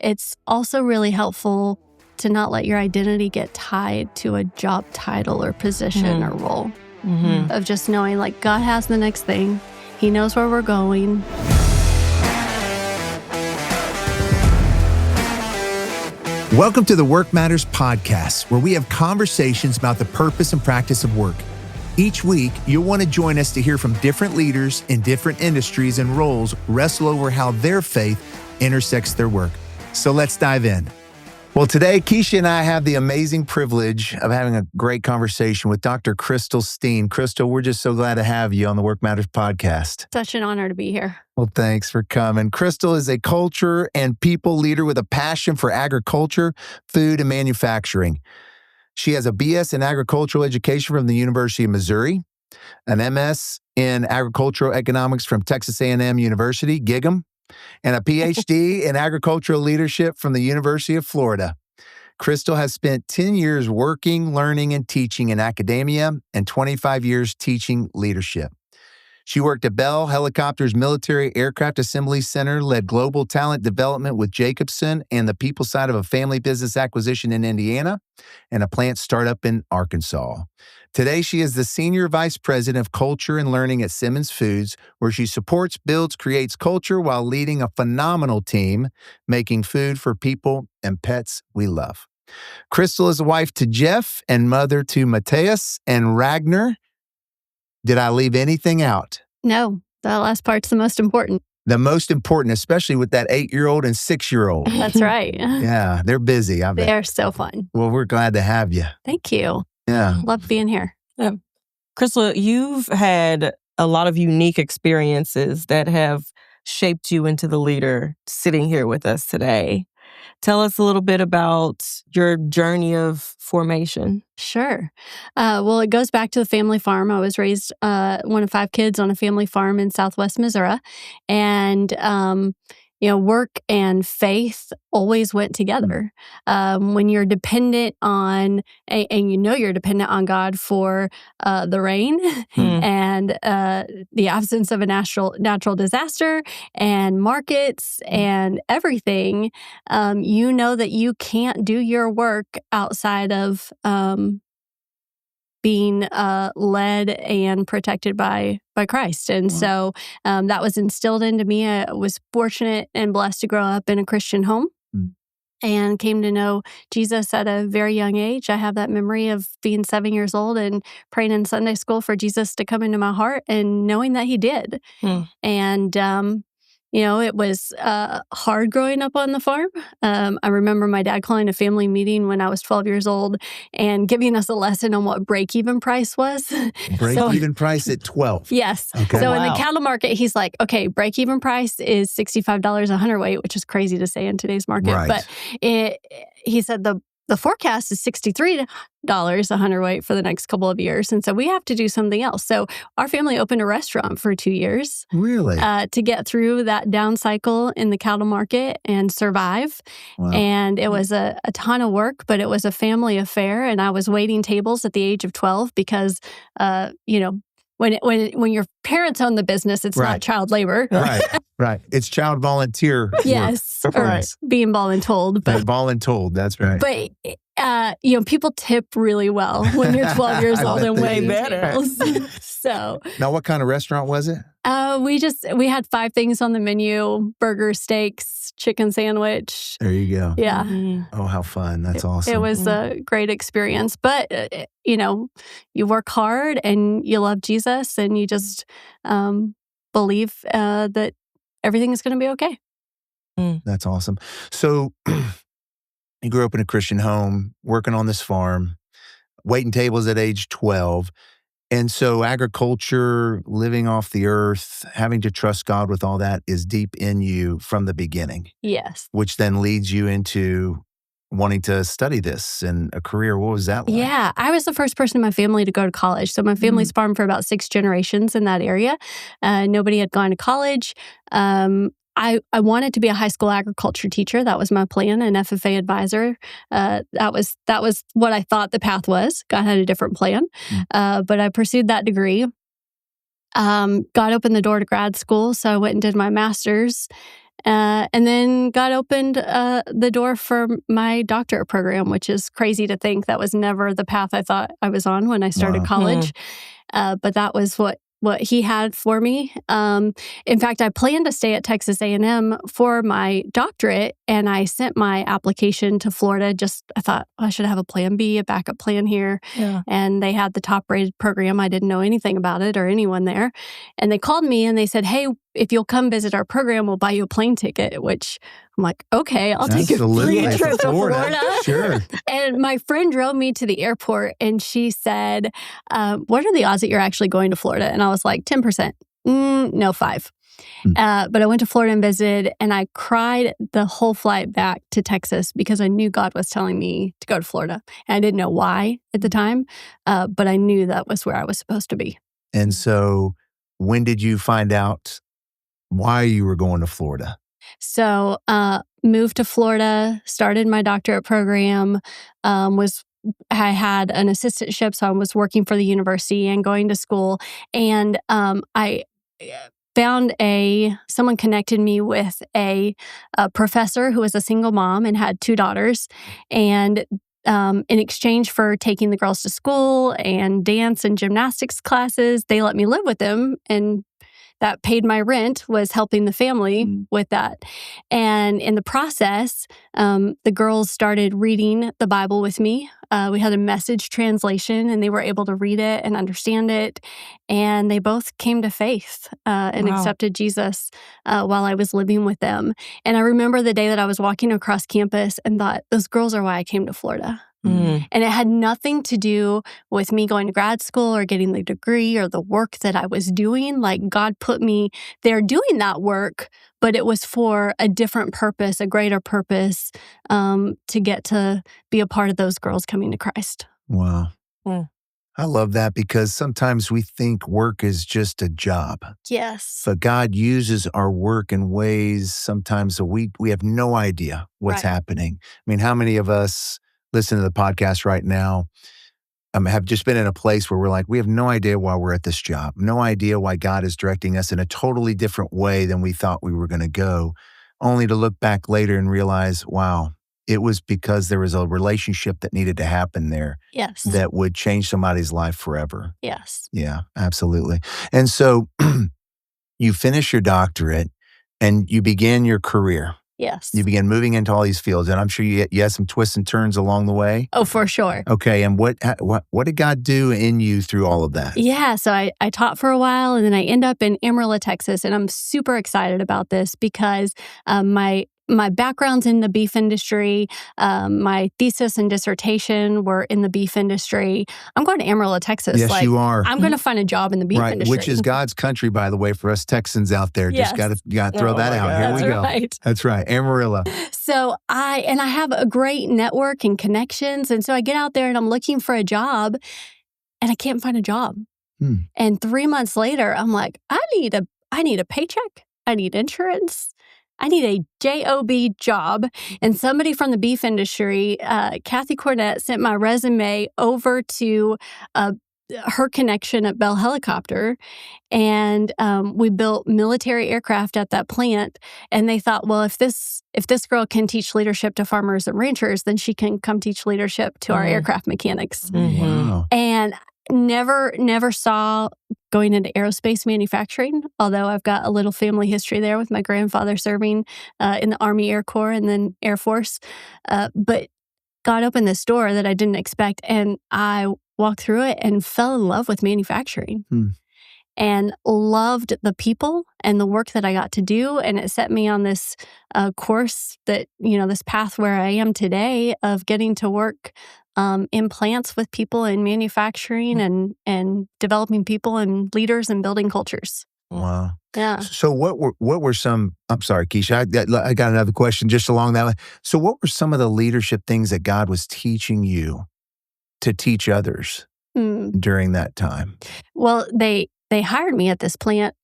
it's also really helpful to not let your identity get tied to a job title or position or role. Of just knowing, like, God has the next thing. He knows where we're going. Welcome to the Work Matters podcast, where we have conversations about the purpose and practice of work. Each week, you'll want to join us to hear from different leaders in different industries and roles wrestle over how their faith intersects their work. So let's dive in. Well, today, Keisha and I have the amazing privilege of having a great conversation with Dr. Crystal Steen. Crystal, we're just so glad to have you on the Work Matters podcast. Such an honor to be here. Well, thanks for coming. Crystal is a culture and people leader with a passion for agriculture, food, and manufacturing. She has a BS in agricultural education from the University of Missouri, an MS in agricultural economics from Texas A&M University, GIGM, and a PhD in agricultural leadership from the University of Florida. Crystal has spent 10 years working, learning, and teaching in academia and 25 years teaching leadership. She worked at Bell Helicopter's Military Aircraft Assembly Center, led global talent development with Jacobson and the people side of a family business acquisition in Indiana and a plant startup in Arkansas. Today, she is the Senior Vice President of Culture and Learning at Simmons Foods, where she supports, builds, creates culture while leading a phenomenal team, making food for people and pets we love. Crystal is a wife to Jeff and mother to Mateus and Ragnar. Did I leave anything out? No, that last part's the most important. The most important, especially with that 8-year-old and 6-year-old. That's right. Yeah, they're busy. I bet. They're so fun. Well, we're glad to have you. Thank you. Yeah. Love being here. Yeah. Crystal, you've had a lot of unique experiences that have shaped you into the leader sitting here with us today. Tell us a little bit about your journey of formation. Sure. Well, it goes back to the family farm. I was raised one of 5 kids on a family farm in Southwest Missouri. And, work and faith always went together. When you're dependent on, and you're dependent on God for the rain and the absence of a natural disaster and markets and everything, you know that you can't do your work outside of being led and protected by Christ. And so that was instilled into me. I was fortunate and blessed to grow up in a Christian home and came to know Jesus at a very young age. I have that memory of being 7 years old and praying in Sunday school for Jesus to come into my heart and knowing that he did. And it was hard growing up on the farm. I remember my dad calling a family meeting when I was 12 years old and giving us a lesson on what break-even price was. Break-even price at 12? Yes. Okay. So in the cattle market, he's like, okay, break-even price is $65 a hundredweight, which is crazy to say in today's market. Right. But he said the forecast is $63 a hundredweight for the next couple of years. And so we have to do something else. So our family opened a restaurant for 2 years. Really? To get through that down cycle in the cattle market and survive. Wow. And it was a ton of work, but it was a family affair. And I was waiting tables at the age of 12 because, when your parents own the business, it's not child labor. Right. It's child volunteer. Yes. Work. Or being voluntold. But voluntold, that's right. But, people tip really well when you're 12 years old and way better. So. Now, what kind of restaurant was it? We had 5 things on the menu: burger, steaks, chicken sandwich. There you go. Yeah. Oh, how fun. That's awesome. It was a great experience. But, you work hard and you love Jesus and you just believe that everything is going to be okay. That's awesome. So you grew up in a Christian home, working on this farm, waiting tables at age 12. And so agriculture, living off the earth, having to trust God with all that is deep in you from the beginning. Yes. Which then leads you into wanting to study this and a career. What was that like? Yeah, I was the first person in my family to go to college. So my family's farmed for about 6 generations in that area. Nobody had gone to college. I wanted to be a high school agriculture teacher. That was my plan, an FFA advisor. That was what I thought the path was. God had a different plan. But I pursued that degree. God opened the door to grad school, so I went and did my master's. And then God opened the door for my doctorate program, which is crazy to think that was never the path I thought I was on when I started college. But that was what he had for me. In fact, I planned to stay at Texas A&M for my doctorate, and I sent my application to Florida. I thought, I should have a plan B, a backup plan here. Yeah. And they had the top-rated program. I didn't know anything about it or anyone there. And they called me and they said, hey, if you'll come visit our program, we'll buy you a plane ticket, which I'm like, okay, I'll take a free trip to Florida. Sure. And my friend drove me to the airport and she said, what are the odds that you're actually going to Florida? And I was like, 10%. No, 5. But I went to Florida and visited, and I cried the whole flight back to Texas because I knew God was telling me to go to Florida. And I didn't know why at the time, but I knew that was where I was supposed to be. And so when did you find out why you were going to Florida? So moved to Florida, started my doctorate program, I had an assistantship, so I was working for the university and going to school. And I found someone connected me with a professor who was a single mom and had 2 daughters. And in exchange for taking the girls to school and dance and gymnastics classes, they let me live with them, and that paid my rent, was helping the family with that. And in the process, the girls started reading the Bible with me. We had a message translation, and they were able to read it and understand it. And they both came to faith and accepted Jesus while I was living with them. And I remember the day that I was walking across campus and thought, those girls are why I came to Florida. And it had nothing to do with me going to grad school or getting the degree or the work that I was doing. Like, God put me there doing that work, but it was for a different purpose, a greater purpose, to get to be a part of those girls coming to Christ. Wow. I love that, because sometimes we think work is just a job. Yes. But God uses our work in ways sometimes that we have no idea what's happening. I mean, how many of us listen to the podcast right now have just been in a place where we're like, we have no idea why we're at this job, no idea why God is directing us in a totally different way than we thought we were going to go, only to look back later and realize, wow, it was because there was a relationship that needed to happen there. Yes. That would change somebody's life forever. Yes. Yeah, absolutely. And so you finish your doctorate and you began your career. Yes. You began moving into all these fields, and I'm sure you had some twists and turns along the way. Oh, for sure. Okay, and what did God do in you through all of that? Yeah, so I taught for a while, and then I end up in Amarillo, Texas, and I'm super excited about this because my background's in the beef industry. My thesis and dissertation were in the beef industry. I'm going to Amarillo, Texas. Yes, you are. I'm going to find a job in the beef industry. Which is God's country, by the way, for us Texans out there. Yes. Just got to throw that out. Here we go. Right. That's right, Amarillo. So I have a great network and connections, and so I get out there and I'm looking for a job, and I can't find a job. And 3 months later, I'm like, I need a paycheck. I need insurance. I need a job job. And somebody from the beef industry, Kathy Cornett, sent my resume over to her connection at Bell Helicopter. And we built military aircraft at that plant. And they thought, well, if this girl can teach leadership to farmers and ranchers, then she can come teach leadership to our aircraft mechanics. Wow. And never saw going into aerospace manufacturing, although I've got a little family history there with my grandfather serving in the Army Air Corps and then Air Force. But God opened this door that I didn't expect, and I walked through it and fell in love with manufacturing. And loved the people and the work that I got to do. And it set me on this course that, this path where I am today of getting to work in plants with people in manufacturing and developing people and leaders and building cultures. Wow. Yeah. So what were some, I'm sorry, Keisha, I got another question just along that line. So what were some of the leadership things that God was teaching you to teach others during that time? Well, they hired me at this plant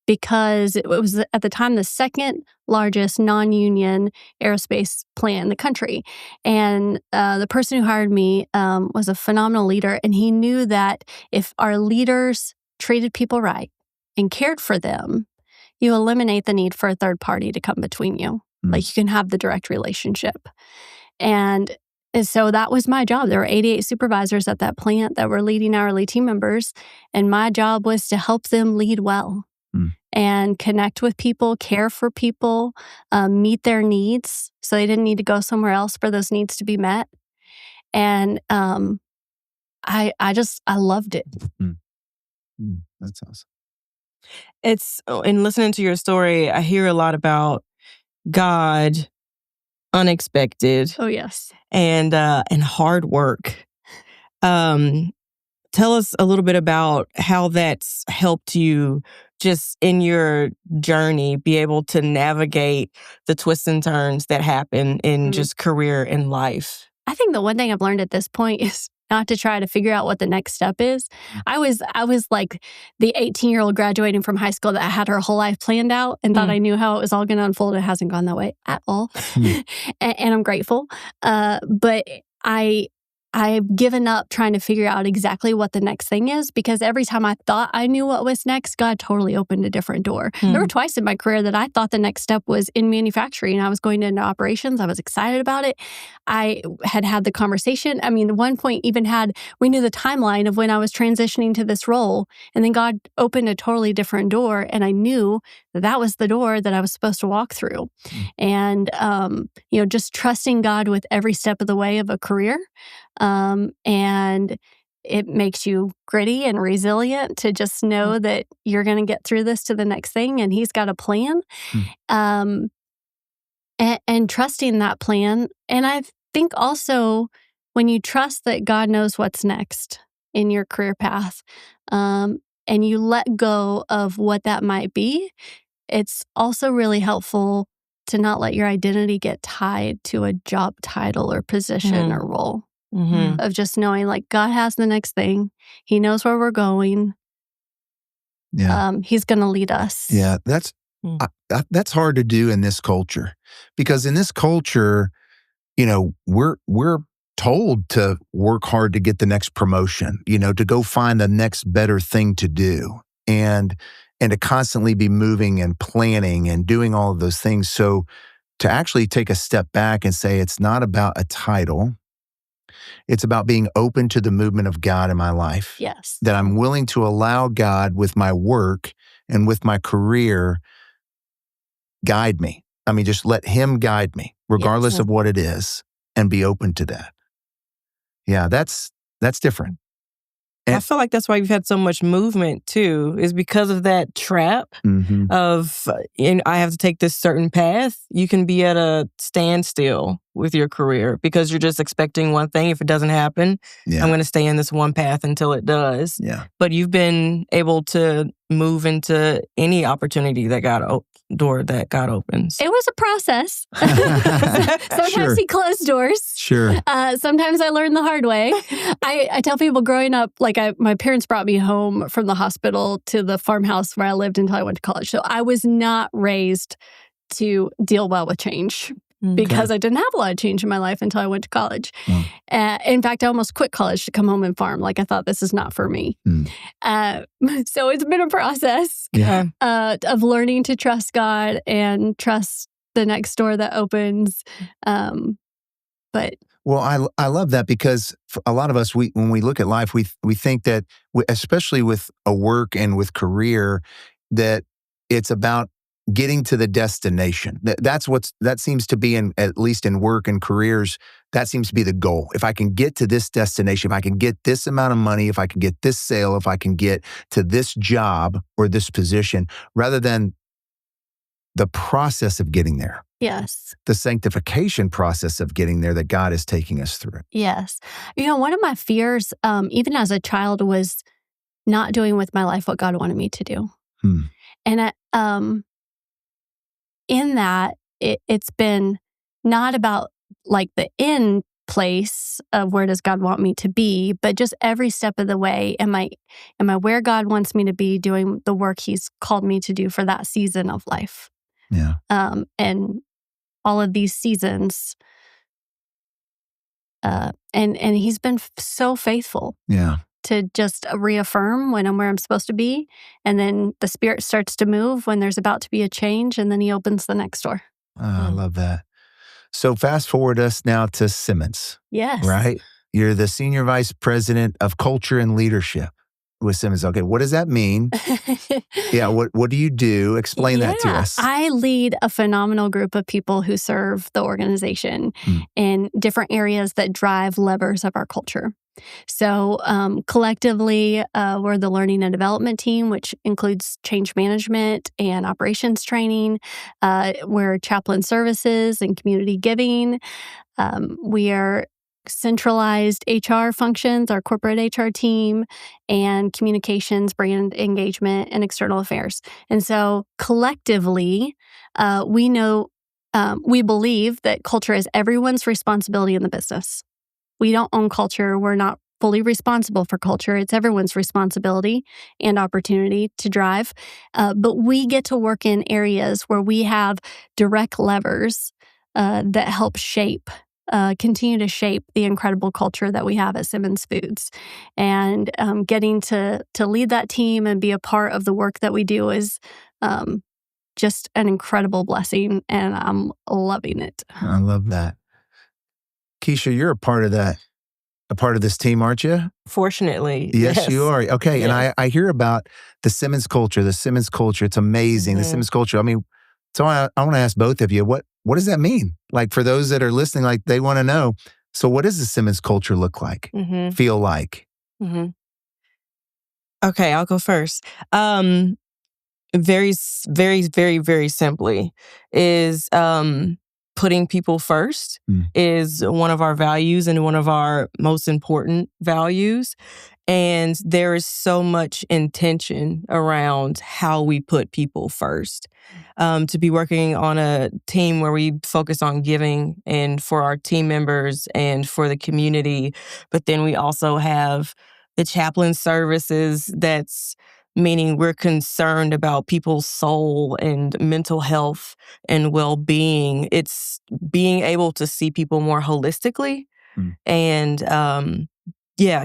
because it was at the time the second largest non-union aerospace plant in the country. And the person who hired me was a phenomenal leader. And he knew that if our leaders treated people right and cared for them, you eliminate the need for a third party to come between you. Like you can have the direct relationship. And so that was my job. There were 88 supervisors at that plant that were leading hourly team members. And my job was to help them lead well and connect with people, care for people, meet their needs. So they didn't need to go somewhere else for those needs to be met. And I loved it. That's awesome. In listening to your story, I hear a lot about God, unexpected. Oh, yes. And hard work. Tell us a little bit about how that's helped you just in your journey be able to navigate the twists and turns that happen in just career and life. I think the one thing I've learned at this point is not to try to figure out what the next step is. I was like the 18-year-old graduating from high school that had her whole life planned out and thought I knew how it was all going to unfold. It hasn't gone that way at all. And I'm grateful. But I've given up trying to figure out exactly what the next thing is, because every time I thought I knew what was next, God totally opened a different door. There were twice in my career that I thought the next step was in manufacturing. I was going into operations. I was excited about it. I had the conversation. I mean, at one point even we knew the timeline of when I was transitioning to this role. And then God opened a totally different door. And I knew that was the door that I was supposed to walk through. And, just trusting God with every step of the way of a career. And it makes you gritty and resilient to just know that you're going to get through this to the next thing, and He's got a plan. And trusting that plan. And I think also when you trust that God knows what's next in your career path, and you let go of what that might be, it's also really helpful to not let your identity get tied to a job title or position or role. Of just knowing like God has the next thing. He knows where we're going. Yeah. He's going to lead us. Yeah, that's hard to do in this culture, because in this culture, we're told to work hard to get the next promotion, to go find the next better thing to do, and to constantly be moving and planning and doing all of those things. So to actually take a step back and say it's not about a title. It's about being open to the movement of God in my life. Yes. That I'm willing to allow God with my work and with my career guide me. I mean, just let Him guide me, regardless of what it is, and be open to that. Yeah, that's different. And I feel like that's why you've had so much movement too, is because of that trap of, I have to take this certain path. You can be at a standstill with your career because you're just expecting one thing. If it doesn't happen, I'm going to stay in this one path until it does. Yeah. But you've been able to move into any opportunity that door that God opens. It was a process. Sometimes He closed doors. Sure. Sometimes I learned the hard way. I tell people growing up, my parents brought me home from the hospital to the farmhouse where I lived until I went to college. So I was not raised to deal well with change. Because I didn't have a lot of change in my life until I went to college. In fact, I almost quit college to come home and farm. I thought this is not for me. So it's been a process of learning to trust God and trust the next door that opens. But well, I love that, because for a lot of us, when we look at life, we think that, especially with a work and with career, that it's about getting to the destination. That seems to be, at least in work and careers, that seems to be the goal. If I can get to this destination, if I can get this amount of money, if I can get this sale, if I can get to this job or this position, rather than the process of getting there. Yes. The sanctification process of getting there that God is taking us through. Yes. One of my fears, even as a child, was not doing with my life what God wanted me to do. And in that, it's been not about the end place of where does God want me to be, but just every step of the way, am I where God wants me to be, doing the work He's called me to do for that season of life? Yeah. And all of these seasons, and He's been so faithful. Yeah. to just reaffirm when I'm where I'm supposed to be. And then the Spirit starts to move when there's about to be a change, and then he opens the next door. I love that. So fast forward us now to Simmons. Yes. Right? You're the Senior Vice President of Culture and Leadership with Simmons. Okay, what does that mean? Yeah, what do you do? Explain that to us. I lead a phenomenal group of people who serve the organization in different areas that drive levers of our culture. So collectively, we're the learning and development team, which includes change management and operations training. We're chaplain services and community giving. We are centralized HR functions, our corporate HR team, and communications, brand engagement, and external affairs. And so collectively, we believe that culture is everyone's responsibility in the business. We don't own culture. We're not fully responsible for culture. It's everyone's responsibility and opportunity to drive. But we get to work in areas where we have direct levers that help continue to shape the incredible culture that we have at Simmons Foods. And getting to lead that team and be a part of the work that we do is just an incredible blessing, and I'm loving it. I love that. Keisha, you're a part of this team, aren't you? Fortunately. Yes, you are. Okay, Yes. and I hear about the Simmons culture. It's amazing. The Simmons culture. I mean, so I want to ask both of you, what does that mean? Like, for those that are listening, like, they want to know. So what does the Simmons culture look like, feel like? Okay, I'll go first. Very, very, very, very simply is putting people first is one of our values and one of our most important values. And there is so much intention around how we put people first. To be working on a team where we focus on giving and for our team members and for the community, but then we also have the chaplain services, that's meaning we're concerned about people's soul and mental health and well-being. It's being able to see people more holistically and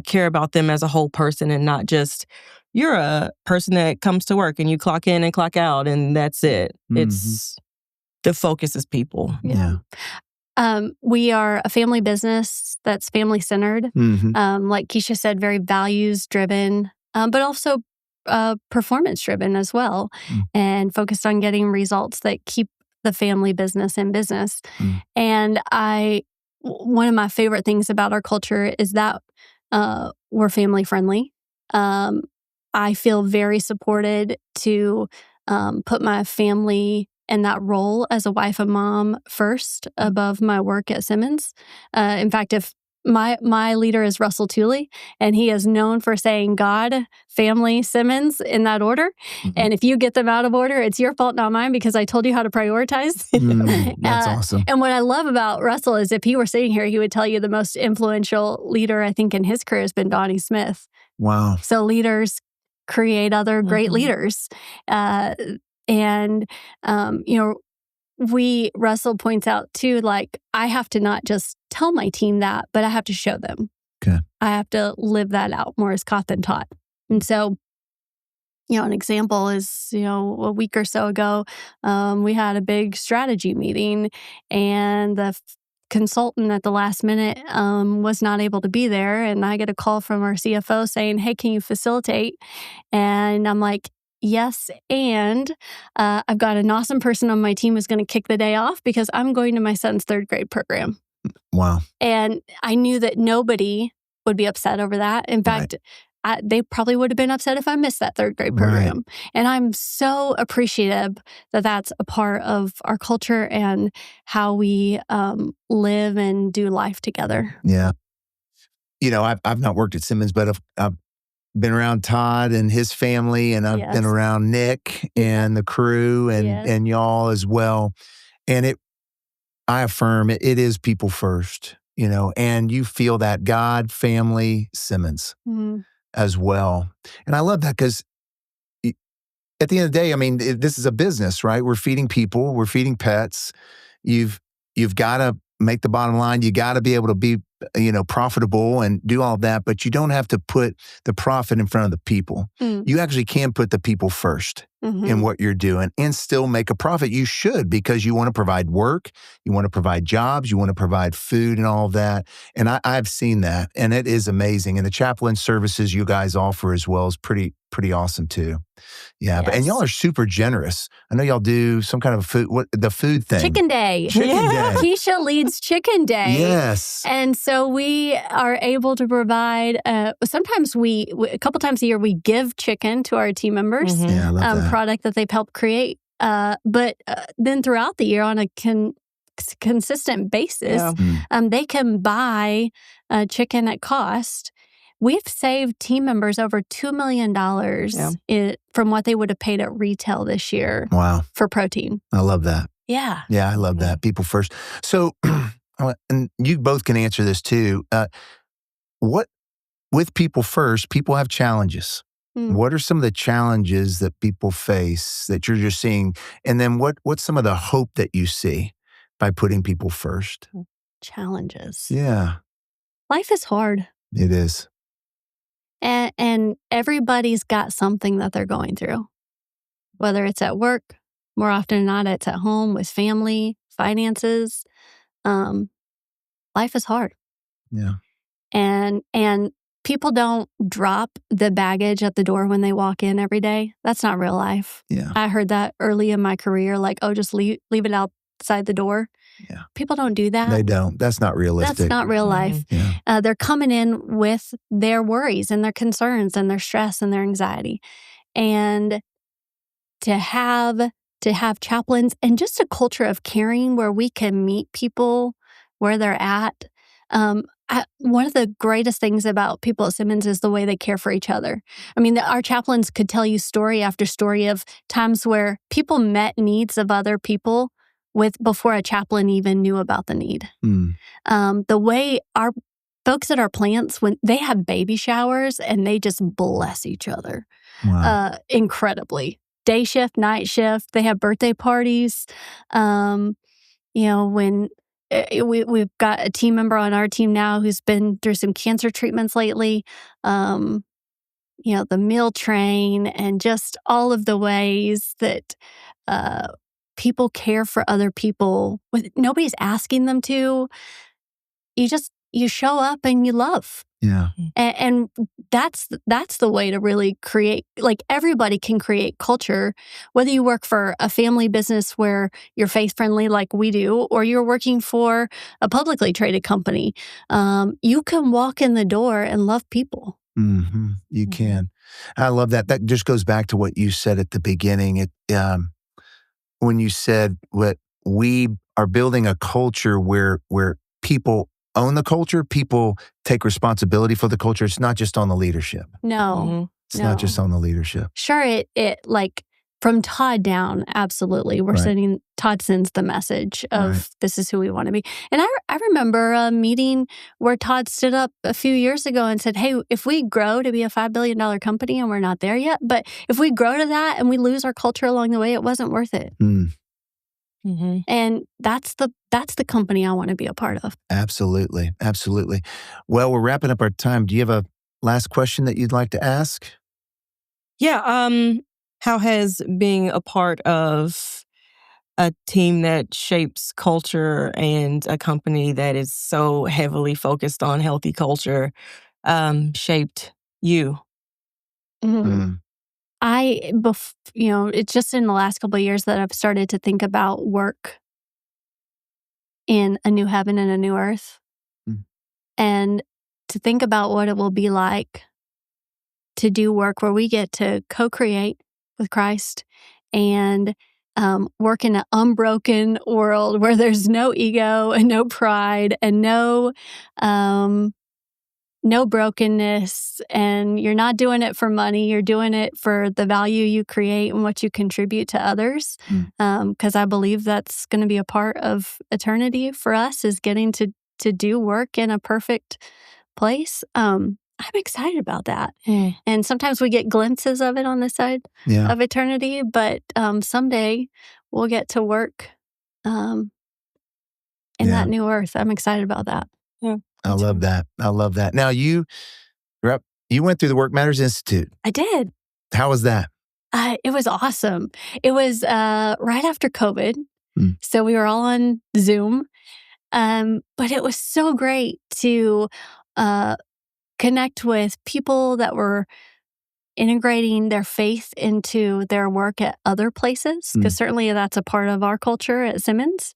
care about them as a whole person, and not just you're a person that comes to work and you clock in and clock out and that's it. It's the focus is people. Yeah. We are a family business that's family-centered. Like Keisha said, very values-driven, but also performance-driven as well, and focused on getting results that keep the family business in business. And one of my favorite things about our culture is that we're family-friendly. I feel very supported to put my family in that role as a wife and mom first above my work at Simmons. In fact, if my leader is Russell Tooley, and he is known for saying God, family, Simmons in that order. And if you get them out of order, it's your fault, not mine, because I told you how to prioritize. That's awesome. And what I love about Russell is if he were sitting here, he would tell you the most influential leader, I think, in his career has been Donnie Smith. Wow. So leaders create other great leaders. Russell points out too, like, I have to not just tell my team that, but I have to show them. Okay. I have to live that out, more as caught than taught. And so, an example is, a week or so ago, we had a big strategy meeting, and the consultant at the last minute was not able to be there. And I get a call from our CFO saying, "Hey, can you facilitate?" And I'm like, "Yes, and I've got an awesome person on my team who's going to kick the day off because I'm going to my son's third grade program." Wow. And I knew that nobody would be upset over that. In fact, they probably would have been upset if I missed that third grade program. And I'm so appreciative that that's a part of our culture and how we live and do life together. Yeah. I've not worked at Simmons, but I've been around Todd and his family, and I've been around Nick and the crew and y'all as well. And I affirm it is people first, and you feel that God, family, Simmons as well. And I love that because at the end of the day, I mean, this is a business, right? We're feeding people, we're feeding pets. You've got to make the bottom line. You got to be able to be profitable and do all that, but you don't have to put the profit in front of the people. You actually can put the people first in what you're doing and still make a profit. You should, because you want to provide work, you want to provide jobs, you want to provide food and all of that. And I've seen that, and it is amazing. And the chaplain services you guys offer as well is pretty awesome too. Yeah, Yes. and y'all are super generous. I know y'all do some kind of the food thing. Chicken Day. Chicken Day. Keisha leads Chicken Day. Yes. And so we are able to provide, sometimes a couple times a year, we give chicken to our team members. Yeah, I love that. Product that they've helped create. But then throughout the year on a consistent basis, they can buy chicken at cost. We've saved team members over $2 million from what they would have paid at retail this year. Wow. For protein. I love that. Yeah. Yeah, I love that. People first. So, and you both can answer this too. With people first, people have challenges. What are some of the challenges that people face that you're just seeing? And then what's some of the hope that you see by putting people first? Challenges. Yeah. Life is hard. It is. And everybody's got something that they're going through, whether it's at work, more often than not, it's at home with family, finances. Life is hard. Yeah. And people don't drop the baggage at the door when they walk in every day. That's not real life. Yeah. I heard that early in my career, like, oh, just leave it outside the door. Yeah. People don't do that. They don't. That's not realistic. That's not real life. Yeah. They're coming in with their worries and their concerns and their stress and their anxiety. And to have chaplains and just a culture of caring where we can meet people where they're at. One of the greatest things about people at Simmons is the way they care for each other. I mean, our chaplains could tell you story after story of times where people met needs of other people before a chaplain even knew about the need. The way our folks at our plants, when they have baby showers and they just bless each other incredibly. Day shift, night shift, they have birthday parties. When we've got a team member on our team now who's been through some cancer treatments lately. The meal train and just all of the ways that people care for other people. Nobody's asking them to. You show up and you love. Yeah. And that's the way to really create, like, everybody can create culture, whether you work for a family business where you're faith friendly like we do, or you're working for a publicly traded company. You can walk in the door and love people. You can. I love that. That just goes back to what you said at the beginning. When you said what we are building a culture where people own the culture, people take responsibility for the culture. It's not just on the leadership. No. It's not just on the leadership. Sure, it like from Todd down, absolutely. Todd sends the message of this is who we want to be. And I remember a meeting where Todd stood up a few years ago and said, hey, if we grow to be a $5 billion company, and we're not there yet, but if we grow to that and we lose our culture along the way, it wasn't worth it. And that's the company I want to be a part of. Absolutely. Absolutely. Well, we're wrapping up our time. Do you have a last question that you'd like to ask? Yeah. How has being a part of a team that shapes culture and a company that is so heavily focused on healthy culture shaped you? It's just in the last couple of years that I've started to think about work in a new heaven and a new earth. And to think about what it will be like to do work where we get to co-create with Christ and work in an unbroken world where there's no ego and no pride and no brokenness, and you're not doing it for money. You're doing it for the value you create and what you contribute to others. Because I believe that's going to be a part of eternity for us, is getting to do work in a perfect place. I'm excited about that. And sometimes we get glimpses of it on this side of eternity, but someday we'll get to work in that new earth. I'm excited about that. Yeah. I love that. I love that. Now you went through the Work Matters Institute. I did. How was that? It was awesome. It was right after COVID. So we were all on Zoom. But it was so great to connect with people that were integrating their faith into their work at other places, because certainly that's a part of our culture at Simmons.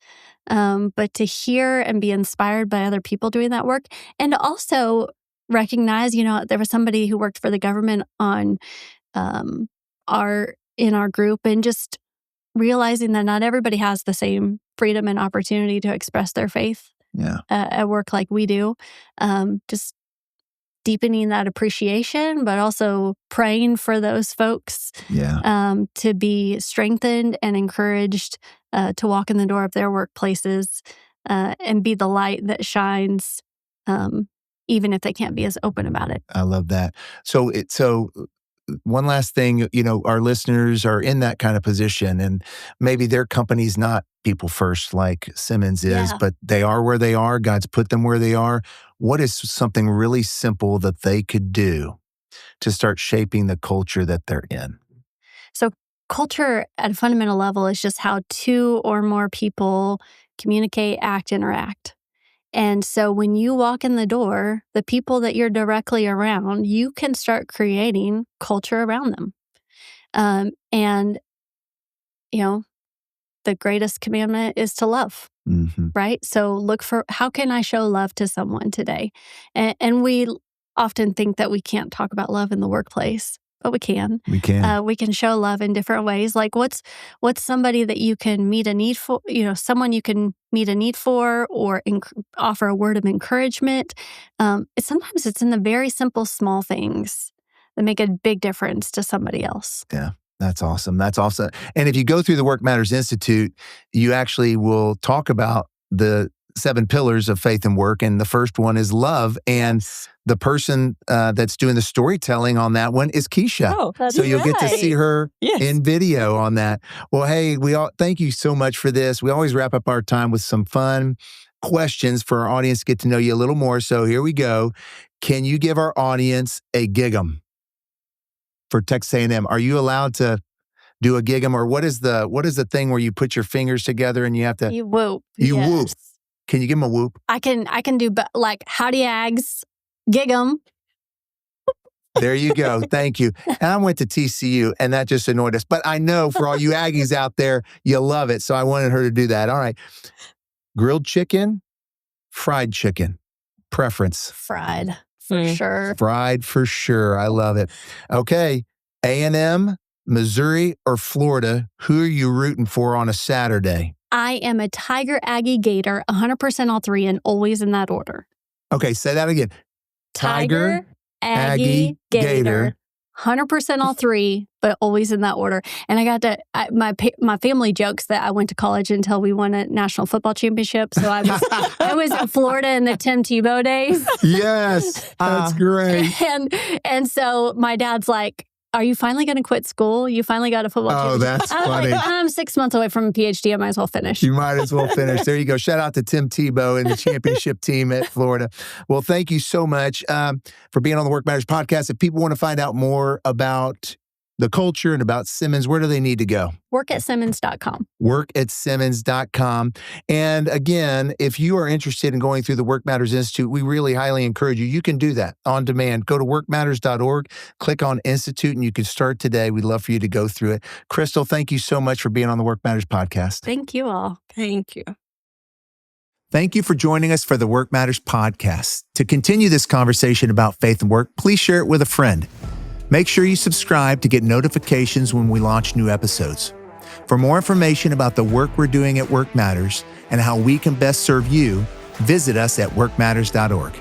But to hear and be inspired by other people doing that work, and to also recognize, there was somebody who worked for the government on in our group, and just realizing that not everybody has the same freedom and opportunity to express their faith at work like we do. Just deepening that appreciation, but also praying for those folks to be strengthened and encouraged to walk in the door of their workplaces and be the light that shines, even if they can't be as open about it. I love that. So one last thing, our listeners are in that kind of position, and maybe their company's not people first like Simmons is, but they are where they are. God's put them where they are. What is something really simple that they could do to start shaping the culture that they're in? So culture at a fundamental level is just how two or more people communicate, act, interact. And so when you walk in the door, the people that you're directly around, you can start creating culture around them. And the greatest commandment is to love, right? So look for, how can I show love to someone today? And we often think that we can't talk about love in the workplace, but we can. We can. We can show love in different ways. Like what's somebody that you can meet a need for, someone you can meet a need for, or offer a word of encouragement. Sometimes it's in the very simple, small things that make a big difference to somebody else. Yeah. That's awesome. That's awesome. And if you go through the Work Matters Institute, you actually will talk about the 7 pillars of faith and work. And the first one is love. And the person that's doing the storytelling on that one is Keisha. Oh, that's so you'll get to see her Yes. in video on that. Well, hey, thank you so much for this. We always wrap up our time with some fun questions for our audience to get to know you a little more. So here we go. Can you give our audience a gig 'em for Texas A&M? Are you allowed to do a gig 'em, or what is the thing where you put your fingers together and you have to... You whoop. You whoop. Can you give them a whoop? I can do, like, howdy Ags, gig 'em. There you go. Thank you. And I went to TCU, and that just annoyed us. But I know for all you Aggies out there, you love it. So I wanted her to do that. All right. Grilled chicken, fried chicken, preference. Fried, for sure. Fried for sure. I love it. Okay. A&M, Missouri, or Florida, who are you rooting for on a Saturday? I am a Tiger, Aggie, Gator, 100% all three, and always in that order. Okay, say that again. Tiger, Aggie, Gator, 100% all three, but always in that order. And I got to, my family jokes that I went to college until we won a national football championship. So I was in Florida in the Tim Tebow days. Yes, that's great. And so my dad's like, are you finally going to quit school? You finally got a football championship. Oh, that's funny. Like, I'm 6 months away from a PhD. I might as well finish. You might as well finish. There you go. Shout out to Tim Tebow and the championship team at Florida. Well, thank you so much for being on the Work Matters podcast. If people want to find out more about the culture and about Simmons, where do they need to go? Workatsimmons.com. Workatsimmons.com. And again, if you are interested in going through the Work Matters Institute, we really highly encourage you. You can do that on demand. Go to workmatters.org, click on Institute, and you can start today. We'd love for you to go through it. Crystal, thank you so much for being on the Work Matters podcast. Thank you all. Thank you. Thank you for joining us for the Work Matters podcast. To continue this conversation about faith and work, please share it with a friend. Make sure you subscribe to get notifications when we launch new episodes. For more information about the work we're doing at Work Matters and how we can best serve you, visit us at workmatters.org.